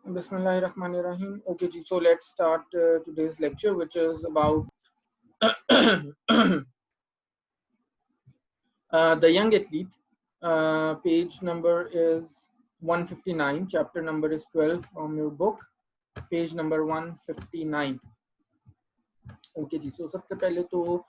Bismillahirrahmanirrahim. Okay, ji, so let's start today's lecture, which is about the young athlete. Page number is 159. Chapter number is 12 from your book. Page number 159. Okay, ji. So सबसे पहले तो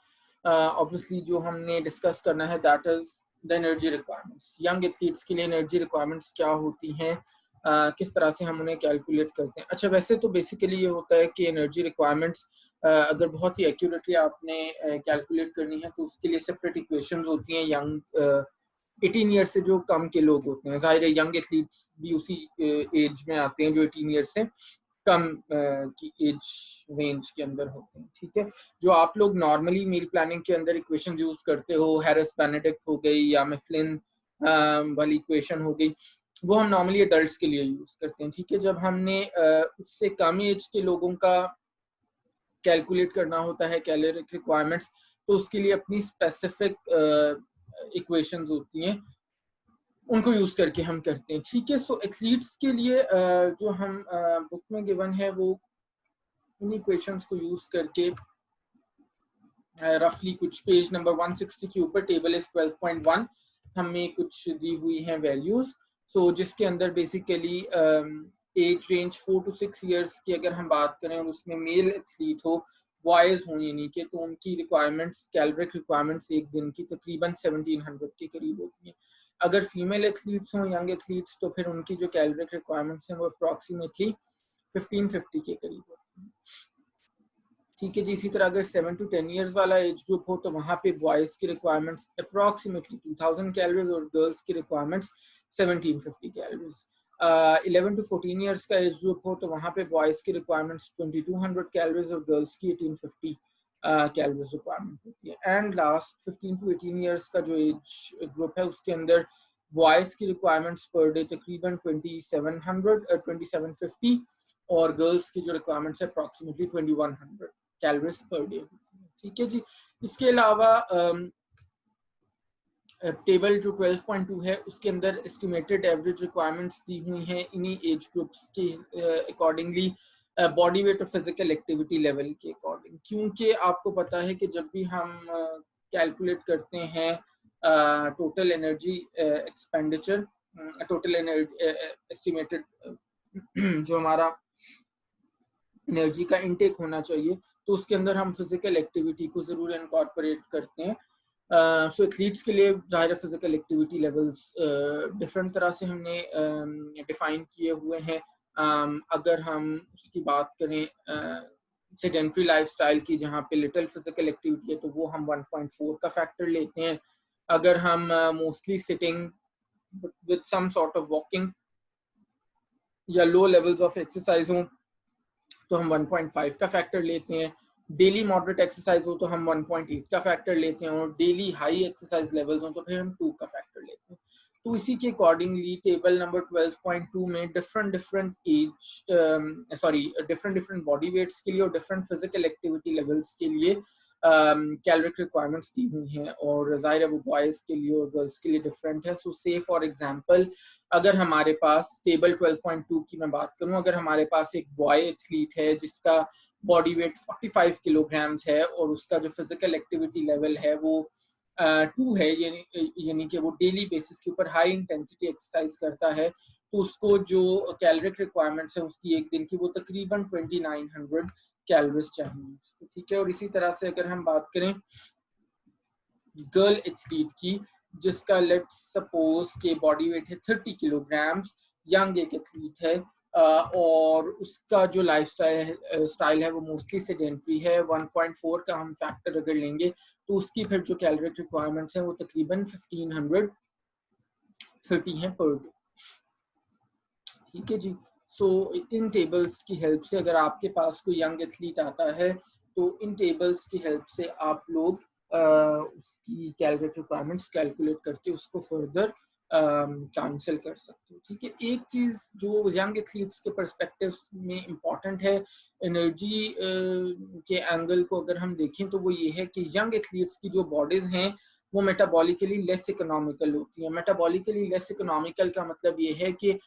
obviously जो हमने discuss करना है that is the energy requirements. Young athletes के लिए energy requirements क्या होती हैं, किस तरह से हम उन्हें कैलकुलेट करते हैं. अच्छा, वैसे तो बेसिकली ये होता है कि एनर्जी रिक्वायरमेंट्स अगर बहुत ही एक्यूरेटली आपने कैलकुलेट करनी है तो उसके लिए सेपरेट इक्वेशंस होती हैं. यंग 18 ईयर्स से जो कम के लोग होते हैं, जाहिर है यंग एथलीट्स भी उसी एज में आते हैं जो 18 ईयर्स से कम की एज रेंज के अंदर होते हैं. ठीक है, जो आप लोग नॉर्मली मील प्लानिंग के अंदर इक्वेशन यूज करते हो, हैरिस बेनेडिक्ट हो गई या मिफ्लिन वाली इक्वेशन हो गई, वो हम नॉर्मली अडल्ट्स के लिए यूज करते हैं. ठीक है, जब हमने उससे कम एज के लोगों का कैलकुलेट करना होता है कैलोरिक रिक्वायरमेंट्स, तो उसके लिए अपनी स्पेसिफिक इक्वेशंस होती हैं, उनको यूज करके हम करते हैं. ठीक है, सो एथलीट्स के लिए जो हम बुक में गिवन है वो इन इक्वेशंस को यूज करके रफली कुछ पेज नंबर 160 के ऊपर टेबल इज 12.1 हमें कुछ दी हुई हैं वैल्यूज. सो जिसके अंदर basically age range 4 to 6 years की अगर हम बात करें और उसमें मेल एथलीट हो, बॉयज हो यानी कि, तो उनकी रिक्वायरमेंट्स कैलोरिक रिक्वायरमेंट्स एक दिन की तकरीबन 1700 के करीब होती हैं. अगर फीमेल एथलीट्स हों, यंग एथलीट्स, तो फिर उनकी जो कैलोरिक रिक्वायरमेंट्स हैं वो अप्रॉक्सीमेटली 1550 के करीब होती हैं. ठीक है जी. इसी तरह अगर 7 to 10 इयर्स वाला एज ग्रुप हो तो वहाँ पे बॉयज की रिक्वायरमेंट्स अप्रॉक्सीमेटली 2000 कैलोरीज और गर्ल्स की रिक्वायरमेंट्स 1750 कैलोरीज. 11 to 14 इयर्स का एज ग्रुप हो तो वहाँ पे बॉयज की रिक्वायरमेंट्स 2200 कैलोरीज और गर्ल्स की 1850 कैलोरीज रिक्वायरमेंट होती है. एंड लास्ट 15 to 18 इयर्स का जो एज ग्रुप है उसके अंदर बॉयज की रिक्वायरमेंट्स पर डे तकरीबन 2750 और गर्ल्स की जो रिक्वायरमेंट्स है अप्रॉक्सीमेटली 2100 कैलोरीज पर डे. ठीक है जी. इसके अलावा टेबल जो 12.2 है उसके अंदर एस्टिमेटेड एवरेज रिक्वायरमेंट्स दी हुई हैं इन्हीं एज ग्रुप्स के अकॉर्डिंगली, बॉडी वेट और फिजिकल एक्टिविटी लेवल के अकॉर्डिंग. क्योंकि आपको पता है कि जब भी हम कैलकुलेट करते हैं total energy expenditure, total energy estimated जो हमारा एनर्जी का इनटेक होना चाहिए, तो उसके अंदर हम फिजिकल एक्टिविटी को जरूर इनकॉर्पोरेट करते हैं. सो एथलीट्स के लिए जाहिर फिजिकल एक्टिविटी लेवल्स डिफरेंट तरह से हमने डिफाइन किए हुए हैं. अगर हम उसकी बात करें सेडेंट्री लाइफस्टाइल की जहाँ पे लिटिल फिजिकल एक्टिविटी है तो वो हम 1.4 का फैक्टर लेते हैं. अगर हम mostly sitting with some sort of walking या लो लेवल्स ऑफ एक्सरसाइज हों तो हम 1.5 का फैक्टर लेते हैं. डेली मॉडरेट एक्सरसाइज हो तो हम 1.8 का फैक्टर लेते हैं और डेली हाई एक्सरसाइज लेवल्स हो तो फिर हम 2 का फैक्टर लेते हैं. तो इसी के अकॉर्डिंगली टेबल नंबर 12.2 में डिफरेंट बॉडी वेट्स के लिए और डिफरेंट फिजिकल एक्टिविटी लेवल्स के लिए कैलोरिक रिक्वायरमेंट्स दी हुई हैं और जाहिर है वो बॉयज़ के लिए और गर्ल्स के लिए डिफरेंट है. सो से फॉर एग्जांपल अगर हमारे पास टेबल 12.2 की मैं बात करूं, अगर हमारे पास एक बॉय एथलीट है जिसका बॉडी वेट 45 किलोग्राम्स है और उसका जो फिजिकल एक्टिविटी लेवल है वो 2 है, यानी कि वो डेली बेसिस के ऊपर हाई इंटेंसिटी एक्सरसाइज करता है, तो उसको जो कैलोरिक रिक्वायरमेंट्स है उसकी एक दिन की वो तकरीबन 2900 कैलोरीज चाहिए. ठीक है, और इसी तरह से अगर हम बात करें गर्ल एथलीट की जिसका लेट्स सपोज के बॉडी वेट है 30 किलोग्राम्स, यंग एक एथलीट है और उसका जो स्टाइल है वो मोस्टली सेडेंट्री है, 1.4 का हम फैक्टर अगर लेंगे तो उसकी फिर जो कैलोरिक रिक्वायरमेंट्स हैं वो तकरीबन 1530 हैं पर डे. ठीक है जी. सो इन टेबल्स की हेल्प से अगर आपके पास कोई यंग एथलीट आता है तो इन टेबल्स की हेल्प से आप लोग उसकी कैलोरिक रिक्वायरमेंट्स कैलकुलेट करके उसको फर्दर कैंसिल कर सकते हो. ठीक है, एक चीज़ जो यंग एथलीट्स के पर्सपेक्टिव में इम्पॉर्टेंट है एनर्जी के एंगल को अगर हम देखें तो वो ये है कि यंग एथलीट्स की जो बॉडीज हैं वो मेटाबॉलिकली लेस इकोनॉमिकल होती हैं. मेटाबॉलिकली लेस इकोनॉमिकल का मतलब ये है कि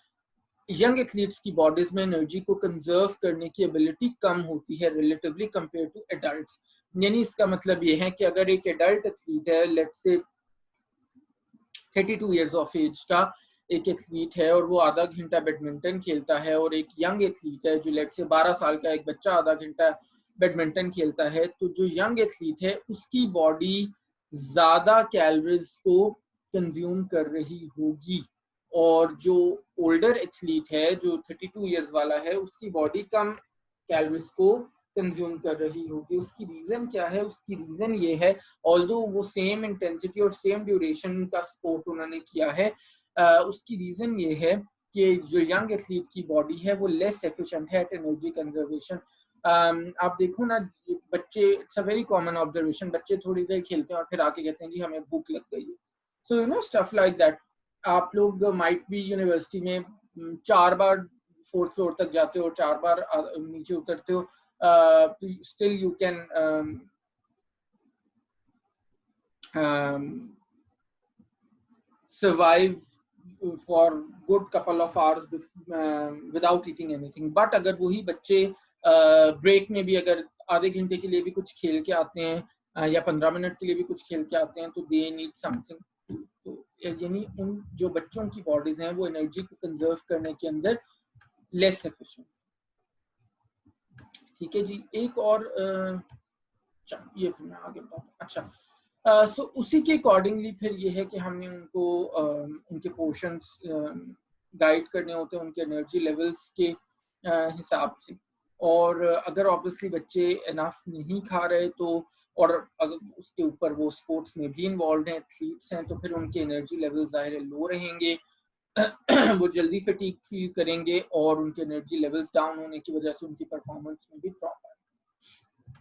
यंग एथलीट्स की बॉडीज में एनर्जी को कंजर्व करने की एबिलिटी कम होती है रिलेटिवली कंपेयर टू एडल्ट्स। यानी इसका मतलब ये है कि अगर एक एडल्ट एथलीट है, let's say 32 years of as का एक एथलीट है और वो आधा घंटा बैडमिंटन खेलता है, और एक यंग एथलीट है जो लेट्स से 12 साल का एक बच्चा आधा घंटा बैडमिंटन खेलता है, तो जो यंग एथलीट है उसकी बॉडी ज्यादा कैलोरीज को कंज्यूम कर रही होगी, और जो ओल्डर एथलीट है जो 32 ईयर्स वाला है उसकी बॉडी कम कैलोरीज को कंज्यूम कर रही होगी। उसकी रीजन क्या है? उसकी रीजन ये है, ऑल्दो वो सेम इंटेंसिटी और सेम ड्यूरेशन का स्पोर्ट उन्होंने किया है, उसकी रीजन ये है कि जो यंग एथलीट की बॉडी है वो लेस एफिशिएंट है एट एनर्जी कंजर्वेशन। आप देखो ना बच्चे, it's a very common observation, बच्चे थोड़ी देर खेलते हैं और फिर आके कहते हैं जी हमें भूख लग गई है। So you know stuff like that. आप लोग माइट बी यूनिवर्सिटी में 4 बार 4th फ्लोर तक जाते हो और 4 बार नीचे उतरते हो, still you can survive for good couple of hours without eating anything. But अगर वही बच्चे ब्रेक में भी अगर आधे घंटे के लिए भी कुछ खेल के आते हैं या 15 मिनट के लिए भी कुछ खेल के आते हैं तो दे नीड समथिंग। तो यानी उन जो बच्चों की बॉडीज हैं वो एनर्जी को कंजर्व करने के अंदर लेस एफिशिएंट। ठीक है जी। एक और ये फिर मैं आगे बताऊँ। अच्छा, सो उसी के अकॉर्डिंगली फिर ये है कि हमने उनको उनके पोर्शंस गाइड करने होते हैं उनके एनर्जी लेवल्स के हिसाब से, और अगर ऑब्वियसली बच्चे इनफ नहीं खा रहे तो, और अगर उसके ऊपर वो स्पोर्ट्स में भी इन्वॉल्व हैं, एथलीट्स हैं, तो फिर उनके एनर्जी लेवल ज़ाहिर है लो रहेंगे वो जल्दी फटीग फील करेंगे और उनके एनर्जी लेवल्स डाउन होने की वजह से उनकी परफॉर्मेंस में भी ड्रॉप आएगा।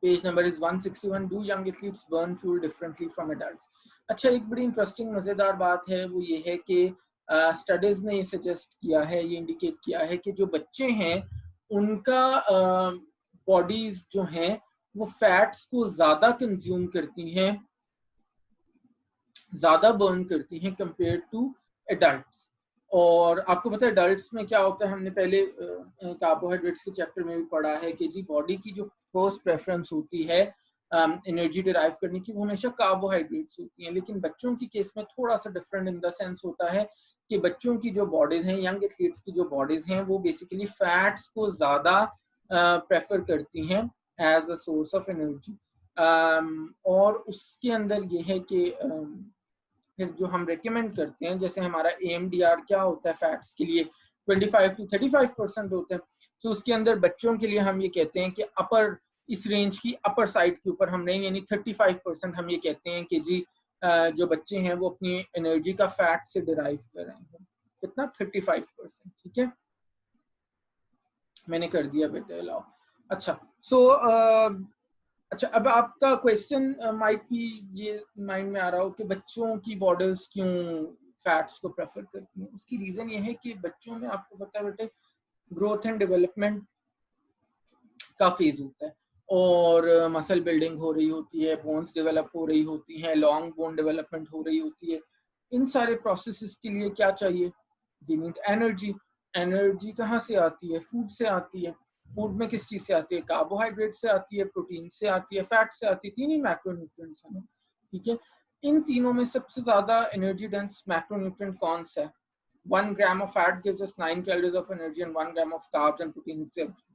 Page number is 161। Do young athletes burn fuel differently from adults? अच्छा, एक बड़ी इंटरेस्टिंग मजेदार बात है वो ये है कि स्टडीज ने ये सजेस्ट किया है, ये इंडिकेट किया है कि जो बच्चे हैं उनका बॉडीज जो हैं वो फैट्स को ज्यादा कंज्यूम करती हैं, ज्यादा बर्न करती हैं कंपेयर टू एडल्ट्स। और आपको पता है एडल्ट्स में क्या होता है, हमने पहले कार्बोहाइड्रेट्स के चैप्टर में भी पढ़ा है कि जी बॉडी की जो फर्स्ट प्रेफरेंस होती है एनर्जी डिराइव करने की वो हमेशा कार्बोहाइड्रेट्स होती हैं, लेकिन बच्चों की केस में थोड़ा सा डिफरेंट इन द सेंस होता है कि बच्चों की जो बॉडीज हैं, यंग एथलीट्स की जो बॉडीज हैं, वो बेसिकली फैट्स को ज्यादा प्रेफर करती हैं as a source of energy. और उसके अंदर ये है कि फिर जो हम रेकमेंड करते हैं, जैसे हमारा AMDR क्या होता है फैट्स के लिए 25 to 35% होते हैं, तो उसके अंदर बच्चों के लिए हम ये कहते हैं कि अपर, इस रेंज की अपर साइड के ऊपर हम नहीं, यानी 35% हम ये कहते हैं कि जी जो बच्चे हैं वो अपनी एनर्जी का फैट से डिराइव कर रहे हैं। कितना? 35%। ठीक है, मैंने कर दिया बेटा अलाउ। अच्छा, सो अच्छा, अब आपका क्वेश्चन माइट भी ये माइंड में आ रहा हो कि बच्चों की बॉडीज क्यों फैट्स को प्रेफर करती हैं। उसकी रीजन ये है कि बच्चों में आपको पता है बेटे ग्रोथ एंड डेवलपमेंट का फेज होता है और मसल बिल्डिंग हो रही होती है, बोन्स डेवलप हो रही होती हैं, लॉन्ग बोन डेवलपमेंट हो रही होती है। इन सारे प्रोसेसेस के लिए क्या चाहिए? They need energy. एनर्जी कहाँ से आती है? फूड से आती है। फूड में किस चीज से आती है? कार्बोहाइड्रेट से आती है, प्रोटीन से आती है, फैट से आती है। तीन ही मैक्रोन्यूट्रिएंट्स हैं। ठीक है, इन तीनों में सबसे ज्यादा एनर्जी डेंस मैक्रोन्यूट्रिएंट कौन सा है? 1 gram of fat gives us 9 calories of energy and 1 gram of carbs and protein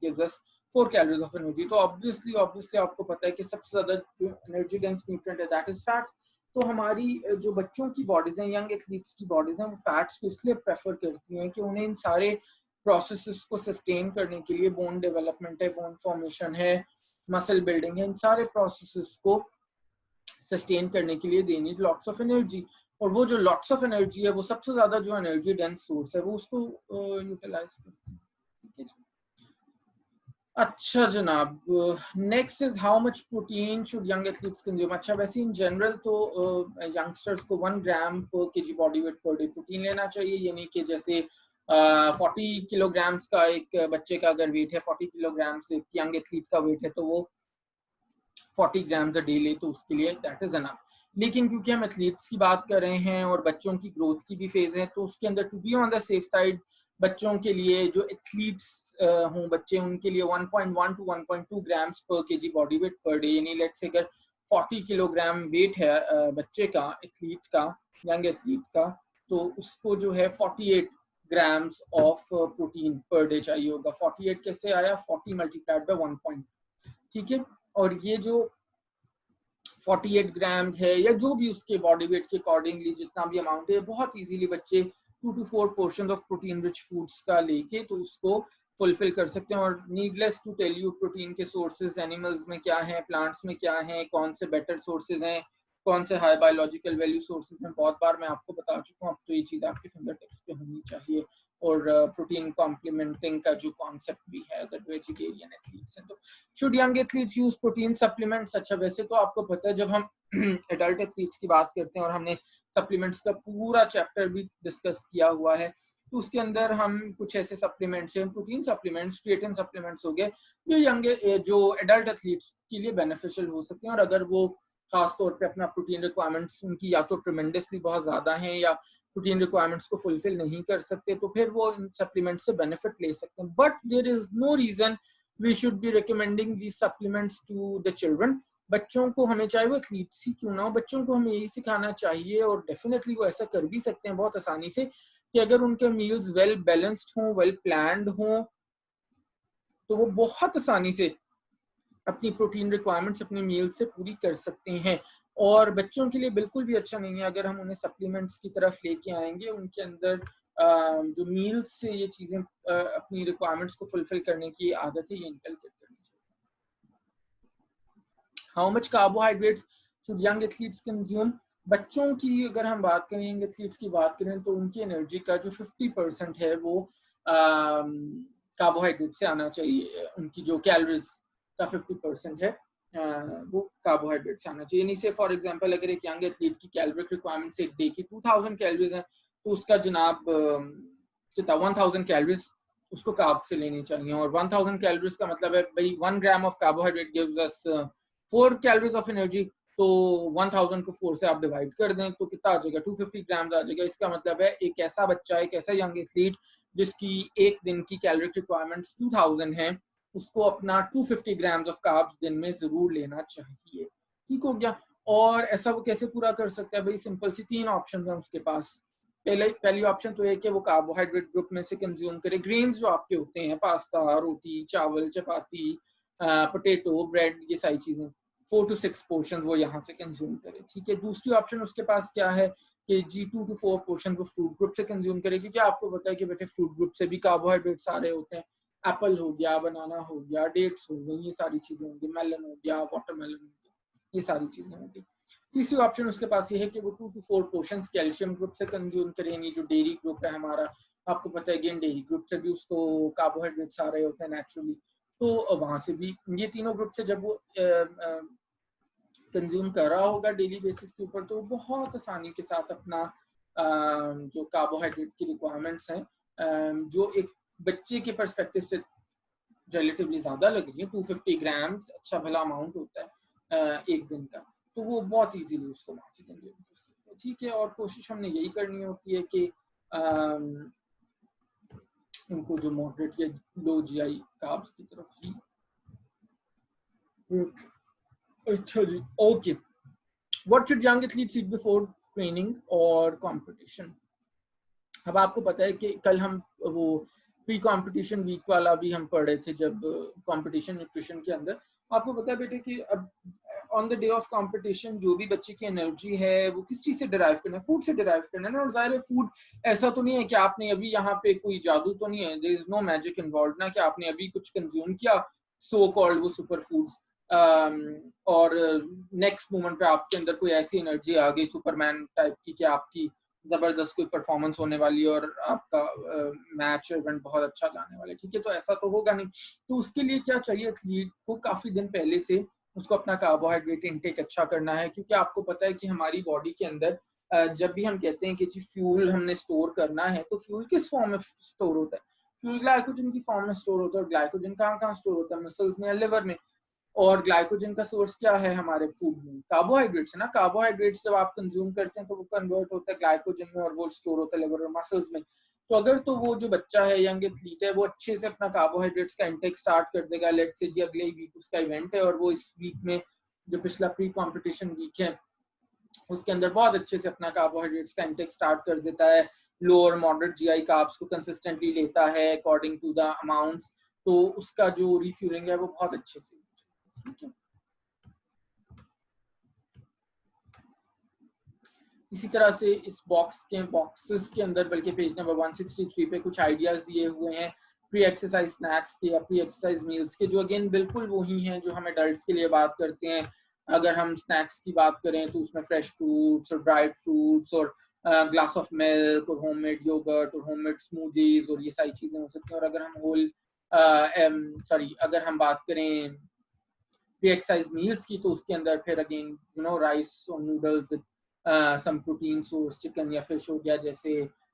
gives us 4 calories of energy. तो obviously आपको पता है कि सबसे ज्यादा जो एनर्जी डेंस न्यूट्रिएंट है दैट इज फैट। तो हमारी जो बच्चों की बॉडीज हैं, यंग एथलीट्स की बॉडीज हैं, वो फैट्स को इसलिए प्रेफर करती हैं कि उन्हें इन सारे प्रोसेसेस को सस्टेन करने के लिए, बोन डेवलपमेंट है, बोन फॉर्मेशन है, मसल बिल्डिंग है, इन सारे प्रोसेसेस को सस्टेन करने के लिए they need lots of energy. और वो जो लॉट्स ऑफ एनर्जी है वो सबसे ज्यादा जो एनर्जी डेंस सोर्स है वो उसको यूटिलाइज करते हैं। ठीक है जी। अच्छा जनाब, next is how much protein should young athletes consume? अच्छा, वैसे इन जनरल तो यंगस्टर्स को 1 ग्राम पर KG body wait per day protein लेना चाहिए, यानी कि जैसे 40 किलोग्राम्स का एक बच्चे का अगर वेट है, 40 किलोग्राम्स एक यंग एथलीट का वेट है, तो वो 40 ग्राम्स अ डे ले तो उसके लिए दैट इज अनफ। लेकिन क्योंकि हम एथलीट्स की बात कर रहे हैं और बच्चों की ग्रोथ की भी फेज है, तो उसके अंदर to be on the safe side बच्चों के लिए जो एथलीट्स हों बच्चे, उनके लिए 1.1 टू 1.2 ग्राम्स पर KG body wait per day, यानी लेट्स से अगर 40 किलोग्राम वेट है बच्चे का, एथलीट का, यंग एथलीट का, तो उसको जो है 48 grams of protein per day चाहिए होगा। 48 कैसे आया? 40 मल्टीप्लाइड बाय 1. ठीक है, और ये जो 48 ग्राम्स है या जो भी उसके बॉडी वेट के अकॉर्डिंगली जितना भी अमाउंट है, बहुत इजीली बच्चे 2 to 4 portion of protein rich foods का लेके तो उसको फुलफिल कर सकते हैं। और needless to tell you protein के सोर्सेज एनिमल्स में क्या है, प्लांट्स में क्या है, कौन से बेटर सोर्सेज हैं, कौन से हाई बायोलॉजिकल वैल्यू सोर्सेज हैं, बहुत बार मैं आपको बता चुका हूँ। अब तो ये चीज़ आपके फिंगर टिप्स पे होनी चाहिए। और प्रोटीन कॉम्प्लीमेंटिंग का जो कॉन्सेप्ट भी है, अगर वेजिटेरियन एथलीट्स हैं तो should young athletes use protein supplements? अच्छा, वैसे तो आपको पता है जब हम एडल्ट एथलीट्स की बात करते हैं, और हमने सप्लीमेंट्स का पूरा चैप्टर भी डिस्कस किया हुआ है, तो उसके अंदर हम कुछ ऐसे सप्लीमेंट्स हैं, प्रोटीन सप्लीमेंट्स, क्रिएटिन सप्लीमेंट्स हो गए, जो एडल्ट एथलीट्स के लिए बेनिफिशियल हो सकते हैं। और अगर वो खास तौर पे अपना प्रोटीन रिक्वायरमेंट्स उनकी या तो ट्रिमेंडसली बहुत ज़्यादा हैं या प्रोटीन रिक्वायरमेंट्स को फुलफिल नहीं कर सकते, तो फिर वो इन सप्लीमेंट से बेनिफिट ले सकते हैं। But there is no reason we should be recommending these supplements to the children. बच्चों को हमें, चाहे वो एथलीट्स ही क्यों ना हो, बच्चों को हमें यही सिखाना चाहिए, और डेफिनेटली वो ऐसा कर भी सकते हैं बहुत आसानी से, कि अगर उनके मील्स वेल बैलेंस्ड हों, वेल प्लान्ड हों, तो वो बहुत आसानी से अपनी प्रोटीन रिक्वायरमेंट्स अपनी मील से पूरी कर सकते हैं। और बच्चों के लिए बिल्कुल भी अच्छा नहीं है अगर हम उन्हें सप्लीमेंट्स की तरफ लेके आएंगे, उनके अंदर जो मील से ये चीजें अपनी रिक्वायरमेंट्स को फुलफिल करने की आदत है, ये इनकलकेट करनी चाहिए। How much carbohydrates should young athletes consume? बच्चों की अगर हम बात करें, यंग एथलीट्स की बात करें, तो उनकी एनर्जी का जो 50% है वो कार्बोहाइड्रेट से आना चाहिए। उनकी जो कैलोरीज का 50% है वो कार्बोहाइड्रेट से आना चाहिए। यानी से फॉर एग्जांपल अगर एक यंग एथलीट की कैलोरिक रिक्वायरमेंट एक डे की 2000 कैलोरीज है, तो उसका जनाब 1000 कैलोरीज उसको कार्ब से लेनी चाहिए। और 1000 कैलोरीज का मतलब है भाई 1 gram of carbohydrate gives us 4 calories of energy. तो 1000 को 4 से आप डिवाइड कर दें तो कितना आ जाएगा? 250 ग्राम आ जाएगा। इसका मतलब है एक ऐसा बच्चा, एक ऐसा यंग एथलीट जिसकी एक दिन की कैलोरिक रिक्वायरमेंट्स 2000 है, उसको अपना 250 ग्राम्स ऑफ कार्ब्स दिन में जरूर लेना चाहिए। ठीक हो गया। और ऐसा वो कैसे पूरा कर सकता है? भाई सिंपल सी 3 ऑप्शन है उसके पास। पहली ऑप्शन तो एक है वो कार्बोहाइड्रेट ग्रुप में से कंज्यूम करे, ग्रेन्स जो आपके होते हैं, पास्ता, रोटी, चावल, चपाती, पोटैटो, ब्रेड, ये सारी चीजें 4 to 6 पोर्शन वो यहाँ से कंज्यूम करे। ठीक है। दूसरी ऑप्शन उसके पास क्या है कि जी 2 to 4 पोर्शन वो फ्रूट ग्रुप से कंज्यूम करे, क्योंकि आपको पता है कि बेटे फ्रूट ग्रुप से भी कार्बोहाइड्रेट सारे होते हैं। एप्पल हो गया, बनाना हो गया, डेट्स हो गई, ये सारी चीजें होंगी, मेलन हो गया, वाटरमेलन हो गया, ये सारी चीजें होंगी। तीसरी ऑप्शन उसके पास ये है कि वो 2 to 4 पोर्शन कैल्शियम ग्रुप से कंज्यूम करें, यानी जो डेयरी ग्रुप है हमारा, आपको पता है अगेन डेयरी ग्रुप से भी उसको कार्बोहाइड्रेट सारे होते हैं नेचुरली, तो वहां से भी ये तीनों ग्रुप से जब वो कंज्यूम कर रहा होगा डेली बेसिस के ऊपर, तो बहुत आसानी के साथ अपना जो कार्बोहाइड्रेट की रिक्वायरमेंट्स हैं, जो एक बच्चे के पर्सपेक्टिव से रिलेटिवली ज्यादा लग रही है, 250 ग्राम्स अच्छा भला अमाउंट होता है एक दिन का, तो वो बहुत इजीली उसको वहां से कंज्यूम कर सकते हैं। ठीक है। और कोशिश हमने यही करनी होती है कि इनको जो मॉडरेट या लो जीआई कार्ब्स की तरफ ही। अच्छा जी, okay. What should young athletes eat before training और कंपटीशन? अब आपको पता है कि कल हम वो प्री कंपटीशन वीक वाला भी हम पढ़ रहे थे, जब कंपटीशन न्यूट्रिशन के अंदर आपको पता है बेटे कि अब on the day of competition जो भी बच्चे की एनर्जी है वो किस चीज से डिराइव करना है? फूड से डिराइव करना है ना। और जाहिर है फूड ऐसा तो नहीं है कि आपने अभी यहाँ पे कोई जादू तो नहीं है, there is no magic involve ना, कि आपने अभी कुछ कंज्यूम किया सो कॉल्ड वो सुपर फूड्स और नेक्स्ट मोमेंट पे आपके अंदर कोई ऐसी एनर्जी आ गई सुपरमैन टाइप की कि आपकी जबरदस्त कोई परफॉर्मेंस होने वाली और आपका मैच इवेंट बहुत अच्छा जाने वाला है। ठीक है, तो ऐसा तो होगा नहीं। तो उसके लिए क्या चाहिए? एथलीट को काफी दिन पहले से उसको अपना कार्बोहाइड्रेट इनटेक अच्छा करना है, क्योंकि आपको पता है कि हमारी बॉडी के अंदर जब भी हम कहते हैं कि जी फ्यूल हमने स्टोर करना है, तो फ्यूल किस फॉर्म में स्टोर होता है? फ्यूल ग्लाइकोजन की फॉर्म में स्टोर होता है। और ग्लाइकोजन कहाँ कहाँ स्टोर होता है? मसल्स में या लिवर में। और ग्लाइकोजन का सोर्स क्या है हमारे फूड में? कार्बोहाइड्रेट्स है ना। कार्बोहाइड्रेट्स जब आप कंज्यूम करते हैं तो वो कन्वर्ट होता है ग्लाइकोजन में और वो स्टोर होता है लिवर और मसल्स में। तो अगर तो वो जो बच्चा है, यंग एथलीट है, वो अच्छे से अपना कार्बोहाइड्रेट्स का इंटेक स्टार्ट कर देगा, लेट्स से जी अगले वीक उसका इवेंट है और वो इस वीक में जो पिछला प्री कॉम्पिटिशन वीक है उसके अंदर बहुत अच्छे से अपना कार्बोहाइड्रेट्स का इंटेक स्टार्ट कर देता है, लो और मॉडरेट जीआई कार्ब्स को कंसिस्टेंटली लेता है अकॉर्डिंग टू द अमाउंट्स, तो उसका जो रिफ्यूलिंग है वो बहुत अच्छे से, ठीक है। इसी तरह से इस बॉक्सेस के अंदर बल्कि पेज नंबर 163 पे कुछ आइडियाज दिए हुए हैं प्री एक्सरसाइज स्नैक्स के या प्री एक्सरसाइज मील्स के, जो अगेन बिल्कुल वही हैं जो हम एडल्ट्स के लिए बात करते हैं। अगर हम स्नैक्स की बात करें तो उसमें फ्रेश फ्रूट्स और ड्राइड फ्रूट्स और ग्लास ऑफ मिल्क और होममेड योगर्ट और होममेड स्मूदीज और ये सारी चीजें हो सकती हैं। और अगर अगर हम बात करें प्री एक्सरसाइज मील्स की तो उसके अंदर फिर अगेन राइस और noodles with some protein source, chicken या फिश हो गया जैसे,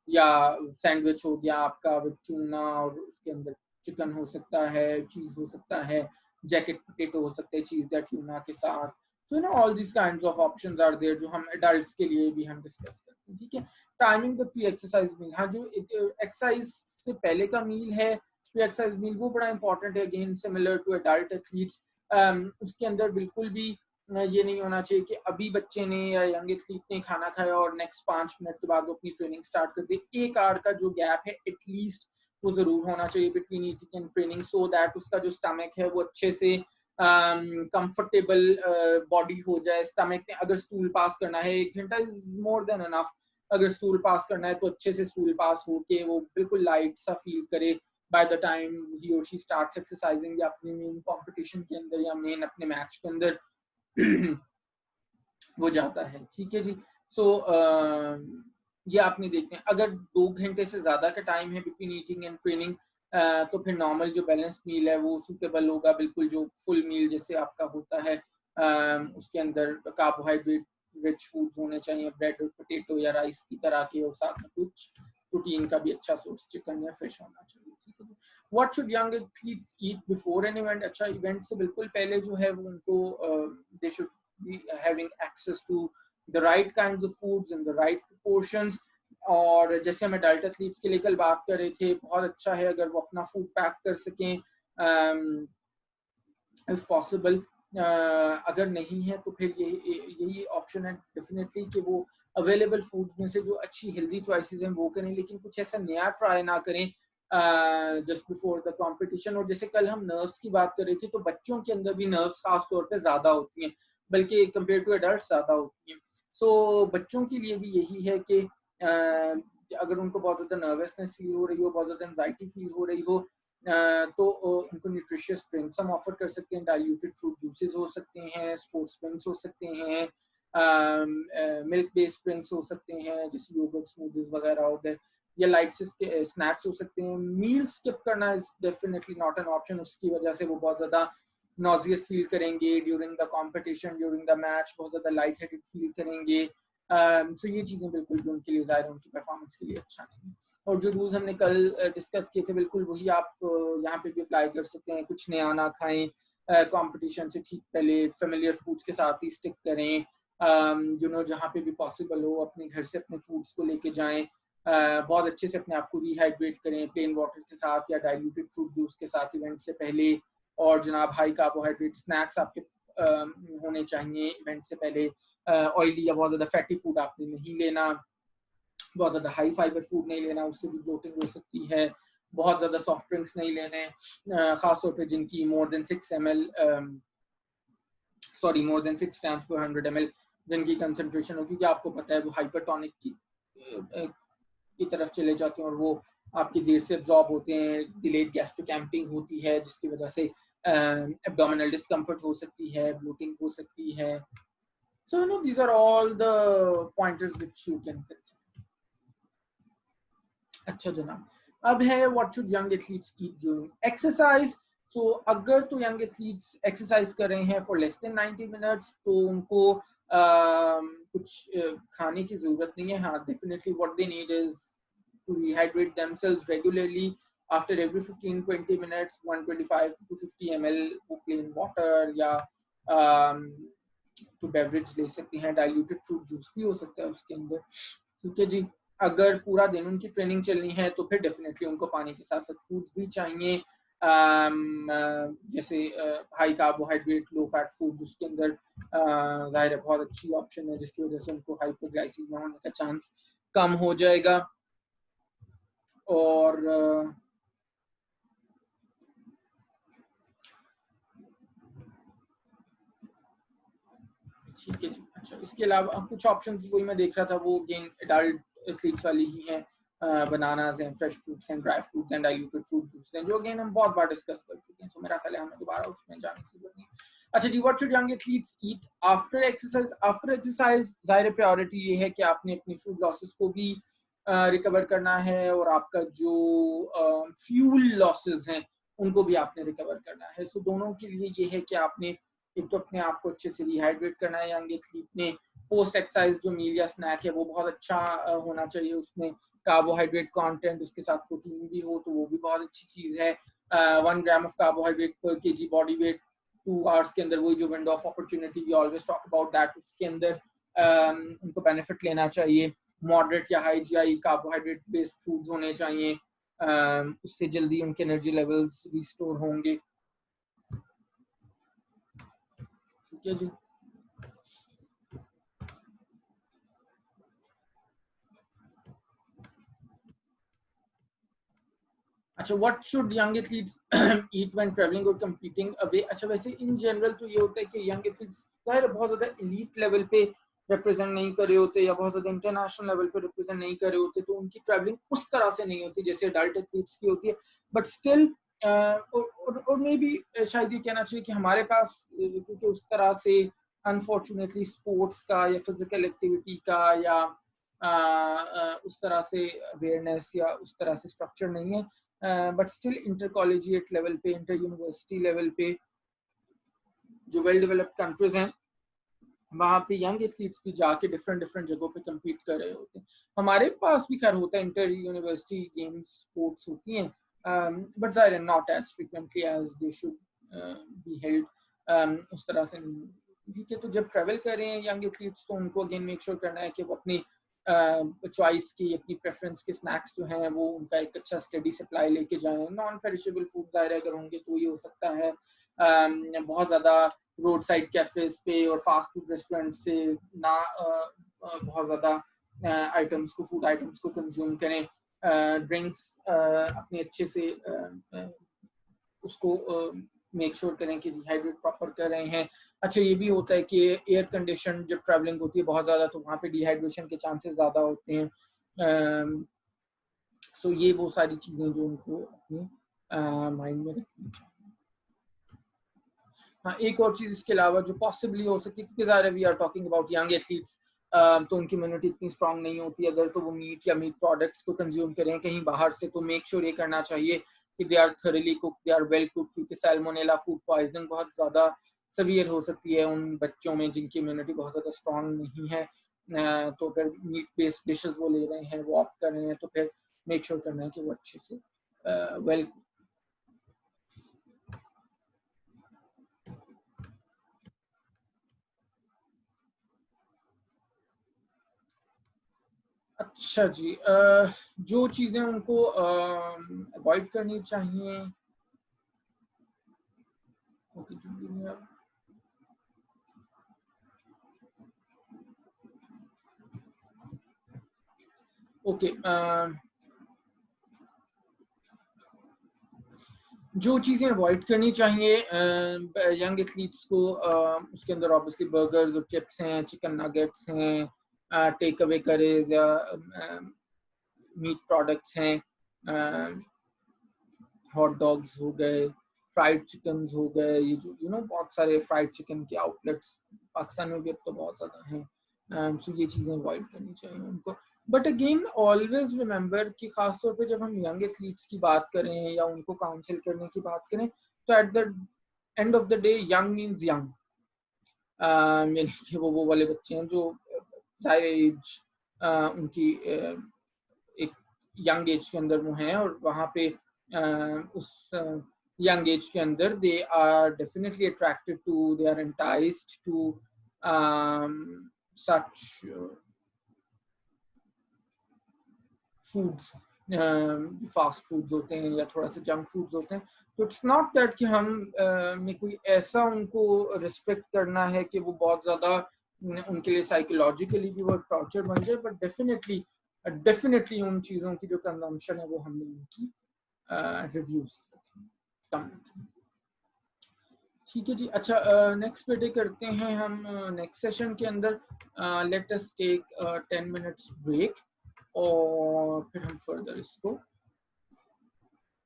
या सैंडविच हो गया आपका विद ट्यूना और उसके अंदर चिकन हो सकता है, चीज हो सकता है, जैकेट पोटैटो हो सकते हैं चीज या ट्यूना के साथ। तो all this kinds of options are there जो हम एडल्ट्स के लिए भी हम डिस्कस करते हैं, ठीक है। टाइमिंग द प्री एक्सरसाइज मील, हाँ जो एक्सरसाइज से पहले का मील है प्री एक्सरसाइज मील वो बड़ा इंपॉर्टेंट है, again similar to adult athletes. उसके अंदर बिल्कुल भी ये नहीं होना चाहिए कि अभी बच्चे ने या यंग एथलीट ने खाना खाया और नेक्स्ट 5 मिनट के बाद वो अपनी ट्रेनिंग स्टार्ट कर दे। 1 आवर का जो गैप है एटलीस्ट वो जरूर होना चाहिए between eating and training, so that उसका जो स्टमक है वो अच्छे से कंफर्टेबल बॉडी हो जाए। स्टमक में अगर स्टूल पास करना है 1 घंटा इज मोर देन एनफ, अगर स्टूल पास करना है तो अच्छे से स्टूल पास होके वो बिल्कुल लाइट सा फील करे by the time he or she starts exercising या अपने मेन कंपटीशन के अंदर या मेन अपने मैच के अंदर वो जाता है, ठीक है जी। सो ये आपने देखते हैं अगर 2 घंटे से ज्यादा का टाइम है बिटवीन ईटिंग एंड ट्रेनिंग तो फिर नॉर्मल जो बैलेंस मील है वो सूटेबल होगा, बिल्कुल जो फुल मील जैसे आपका होता है उसके अंदर कार्बोहाइड्रेट रिच फूड्स होने चाहिए, ब्रेड और पोटैटो या राइस की तरह के, और साथ में कुछ प्रोटीन का भी अच्छा सोर्स चिकन या फिश होना चाहिए, ठीक है। What should young athletes eat before an event? अच्छा इवेंट से बिल्कुल पहले जो है वो उनको they should be having access to the right kinds of foods in the right proportions. और जैसे हम एडल्ट एथलीट्स के लिए कल बात कर रहे थे, बहुत अच्छा है अगर वो अपना फूड पैक कर सकें इफ पॉसिबल। अगर नहीं है तो फिर यही ऑप्शन है डेफिनेटली कि वो अवेलेबल फूड में से जो अच्छी हेल्दी चॉइसेस हैं वो करें, लेकिन कुछ ऐसा नया ट्राई ना करें जस्ट बिफोर द कंपटीशन। और जैसे कल हम नर्व्स की बात कर रहे थे तो बच्चों के अंदर भी नर्व्स खास तौर पे ज्यादा होती हैं, बल्कि कंपेयर टू एडल्ट ज्यादा होती हैं। सो बच्चों के लिए भी यही है कि अगर उनको बहुत ज्यादा नर्वसनेस फील हो रही हो, बहुत ज्यादा एंजाइटी फील हो रही हो, तो उनको न्यूट्रिशियस ड्रिंक्स हम ऑफर कर सकते हैं, डाइल्यूटेड फ्रूट जूसेस हो सकते हैं, स्पोर्ट्स ड्रिंक्स हो सकते हैं, मिल्क बेस्ड ड्रिंक्स हो सकते हैं जैसे योगर्ट स्मूदीज वगैरह हो गए, या लाइट से स्नैक्स हो सकते हैं। मील स्किप करना is definitely not an option, उसकी वजह से वो बहुत ज्यादा नॉजियस फील करेंगे during the competition, during the match बहुत ज्यादा लाइट हेडेड फील करेंगे। तो ये चीजें बिल्कुल भी उनके लिए ज़ाहिर उनकी परफॉर्मेंस के लिए अच्छा नहीं है। और जो रूल्स हमने कल डिस्कस किए थे बिल्कुल वही आप यहाँ पे भी अप्लाई कर सकते हैं। कुछ नया ना खाएं, कंपटीशन से ठीक पहले फेमिलियर फूड्स के साथ ही स्टिक करें, जहाँ पे भी पॉसिबल हो अपने घर से अपने फूड्स को लेके जाएं, बहुत अच्छे से अपने आप को रिहाइड्रेट करें प्लेन वाटर के साथ या डाइल्यूटेड फ्रूट जूस के साथ इवेंट से पहले। और जनाब हाई कार्बोहाइड्रेट स्नैक्स आपके होने चाहिए इवेंट से पहले। ऑयली या बहुत ज़्यादा फैटी फूड आपने नहीं लेना, बहुत ज़्यादा हाई फाइबर फूड नहीं लेना, उससे भी ब्लोटिंग हो सकती है। बहुत ज़्यादा सॉफ्ट ड्रिंक्स नहीं लेने, खासतौर पे जिनकी more than 6 grams per 100 ml जिनकी कंसंट्रेशन हो, क्योंकि आपको पता है वो हाइपरटोनिक की तरफ चले जाते हैं और वो आपकी देर से एब्जॉर्ब होते हैं, डिलेड गैस्ट्रिक एम्पटिंग होती है जिसकी वजह से एब्डोमिनल डिस्कम्फर्ट हो सकती है, ब्लोटिंग हो सकती है। So these are all the pointers which you can consider. अच्छा जनाब, अब है what should young athletes keep doing? Exercise. So अगर तो young athletes exercise कर रहे हैं for less than 90 minutes तो उनको कुछ खाने की जरूरत नहीं है। हाँ, definitely what they need is to rehydrate themselves regularly, after every 15-20 minutes 125 to 250 ml वो प्लेन वाटर या तो बेवरेज ले सकती हैं। डाइल्यूटेड फ्रूट जूस भी हो सकता है उसके अंदर, ठीक है जी। अगर पूरा दिन उनकी ट्रेनिंग चलनी है तो फिर डेफिनेटली उनको पानी के साथ साथ फूड्स भी चाहिए, जैसे high carbohydrate low fat food, उसके अंदर जाहिर है बहुत अच्छी ऑप्शन है जिसकी वजह से उनको हाइपोग्लाइसीमिया होने का चांस कम हो जाएगा। और ठीक है जी। अच्छा, इसके अलावा कुछ ऑप्शन वही मैं देख रहा था, वो अगेन एडल्ट एथलीट्स वाली ही हैं, बनानास हैं, फ्रेश फ्रूट्स हैं, dry fruits and diluted fruit juice हैं, जो अगेन हम बहुत बार डिस्कस कर चुके हैं, तो मेरा ख्याल है हमें दोबारा उसमें जाने की जरूरत नहीं। अच्छा जी, what should young athletes eat after exercise? After exercise जाहिर प्रायोरिटी ये है कि आपने अपनी फूड लॉसेस को भी रिकवर करना है और आपका जो फ्यूल लॉसेस हैं उनको भी आपने रिकवर करना है। सो दोनों के लिए ये है कि आपने एक तो अपने आप को अच्छे से रिहाइड्रेट करना है। यंग एथलीट ने पोस्ट एक्सरसाइज जो मील या स्नैक है वो बहुत अच्छा होना चाहिए, उसमें कार्बोहाइड्रेट कंटेंट उसके साथ प्रोटीन भी हो तो वो भी बहुत अच्छी चीज है। 1 gram of carbohydrate per KG body weight 2 hours के अंदर, वही जो window of opportunity we always talk about that, उसके अंदर उनको बेनिफिट लेना चाहिए। मॉडरेट या high GI carbohydrate based foods होने चाहिए, उससे जल्दी उनके एनर्जी लेवल्स रिस्टोर होंगे, ठीक है जी। अच्छा, what should young athletes eat when travelling और कंपीटिंग अवे? अच्छा, वैसे इन जनरल तो ये होता है कि यंग एथलीट्स जाहिर बहुत ज़्यादा एलीट लेवल पे रिप्रेजेंट नहीं कर रहे होते या बहुत ज़्यादा इंटरनेशनल लेवल पे रिप्रेजेंट नहीं कर रहे होते, तो उनकी ट्रैवलिंग उस तरह से नहीं होती जैसे अडल्ट एथलीट्स की होती है। बट स्टिल और मे बी शायद ये कहना चाहिए कि हमारे पास क्योंकि उस तरह से अनफॉर्चुनेटली स्पोर्ट्स का या फिजिकल एक्टिविटी का या उस तरह से अवेयरनेस या उस तरह से स्ट्रक्चर नहीं है, but still inter collegiate level पे, इंटर यूनिवर्सिटी लेवल पे जो वेल डेवलप्ड कंट्रीज हैं वहाँ पे यंग एथलीट्स भी जाके डिफरेंट डिफरेंट जगहों पे compete कर रहे होते हैं। हमारे पास भी खैर होता है, इंटर यूनिवर्सिटी गेम्स स्पोर्ट्स होती हैं, बट ज़ाहिर है not as frequently as they should be held, उस तरह से नहीं, ठीक है। तो जब ट्रैवल कर रहे हैं यंग एथलीट्स तो उनको अगेन मेक श्योर करना है कि वो अपनी चॉइस की, अपनी प्रेफरेंस के स्नैक्स जो हैं वो उनका एक अच्छा स्टडी सप्लाई लेके जाएं। नॉन पेरिशेबल फूड ज़ाहिर अगर होंगे तो ये हो सकता है बहुत ज़्यादा रोड साइड कैफेज पे और फास्ट फूड रेस्टोरेंट से ना बहुत ज़्यादा आइटम्स को, फूड आइटम्स को कंज्यूम करें। ड्रिंक्स अपने अच्छे से उसको मेक श्योर करें कि रिहाइड्रेट प्रॉपर कर रहे हैं। अच्छा, ये भी होता है कि एयर कंडीशन जब ट्रैवलिंग होती है बहुत ज़्यादा तो वहाँ पे डिहाइड्रेशन के चांसेस ज़्यादा होते हैं। सो ये वो सारी चीज़ें जो उनको अपने माइंड में रखनी चाहिए। हाँ, एक और चीज इसके अलावा जो पॉसिबली हो सकती है, क्योंकि ज़ाहिर we are talking about young athletes, तो उनकी इम्यूनिटी इतनी स्ट्रांग नहीं होती अगर तो वो मीट या मीट प्रोडक्ट्स को कंज्यूम करें कहीं बाहर से, तो मेक श्योर ये करना चाहिए कि they are thoroughly cook, they are well cook, क्योंकि सैल्मोनेला फूड पॉइजनिंग बहुत ज़्यादा सवियर हो सकती है उन बच्चों में जिनकी इम्यूनिटी बहुत ज़्यादा स्ट्रांग नहीं है। तो अगर मीट बेस्ड डिशेज वो ले रहे हैं, वो ऑप्ट कर रहे हैं, तो फिर मेक श्योर करना है कि वो अच्छे से वेल। अच्छा जी, जो चीज़ें उनको अवॉइड करनी चाहिए, ओके ओके, जो चीज़ें अवॉइड करनी चाहिए यंग एथलीट्स को, उसके अंदर ऑब्वियसली बर्गर्स और चिप्स हैं, चिकन नगेट्स हैं, टेक अवे करेज या मीट प्रोडक्ट्स हैं, हॉट डॉग्स हो गए, फ्राइड चिकन हो गए, ये जो बहुत सारे फ्राइड चिकन के आउटलेट्स पाकिस्तान में भी अब तो बहुत ज़्यादा हैं, सो ये चीज़ें अवॉइड करनी चाहिए उनको। बट अगेन ऑलवेज रिमेंबर कि खासतौर पे जब हम यंग एथलीट्स की बात करें या उनको काउंसिल करने की बात करें, तो at the end of the day young means young, यानी कि वो वाले बच्चे हैं जो जाहिर एज उनकी एक यंग एज के अंदर वो हैं, और वहाँ पे उस यंग एज के अंदर, they are definitely attracted to, they are enticed to such foods, fast foods होते हैं या थोड़ा सा जंक फूड्स होते हैं. तो इट्स नॉट दैट कि हम में कोई ऐसा उनको रिस्ट्रिक्ट करना है कि वो बहुत ज़्यादा उनके लिए साइकोलॉजिकली भी वो टॉर्चर बन जाए, बट डेफिनेटली उन चीज़ों की जो कंजम्पशन है वो हमने उनकी रिव्यूज कम. ठीक है जी. अच्छा, नेक्स्ट बेटे करते हैं हम नेक्स्ट सेशन के अंदर. Let us take 10 minutes break और फिर हम फर्दर इसको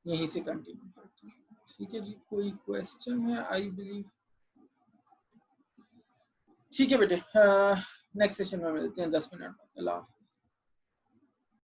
यहीं से कंटिन्यू करते हैं. ठीक है जी. कोई क्वेश्चन है? आई बिलीव ठीक है बेटे. नेक्स्ट सेशन में मिलते हैं 10 मिनट. अल्लाह.